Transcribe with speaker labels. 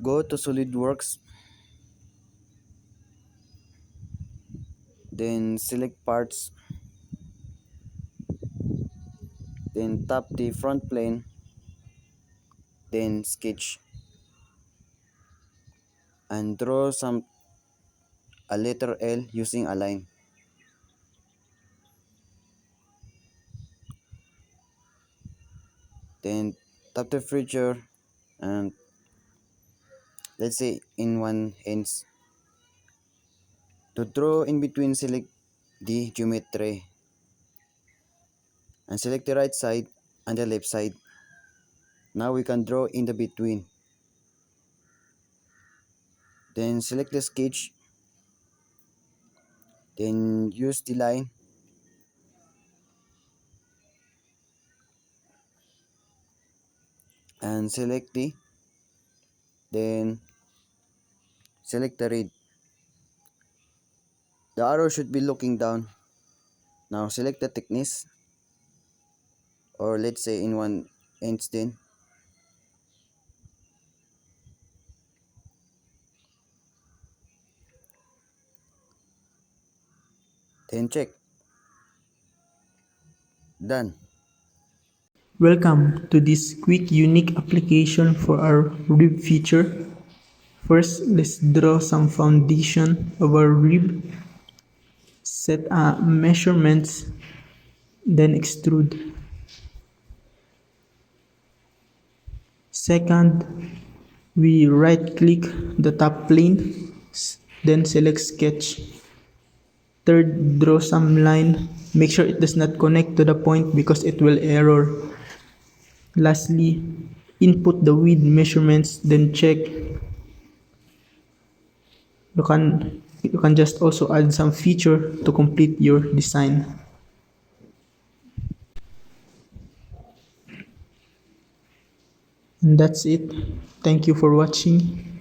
Speaker 1: Go to SOLIDWORKS, then select parts, then tap the front plane, then sketch and draw a letter L using a line. Then tap the feature and let's say in one ends. To draw in between, select the geometry and select the right side and the left side. Now we can draw in the between. Then select the sketch, then use the line and then select the red. The arrow should be looking down. Now select the thickness, or let's say in one inch, then check. Done.
Speaker 2: Welcome to this quick unique application for our rib feature. First, let's draw some foundation of our rib. Set measurements, then extrude. Second, we right click the top plane, then select sketch. Third, draw some line. Make sure it does not connect to the point because it will error. Lastly, input the width measurements, then check. You can just also add some feature to complete your design. And that's it. Thank you for watching.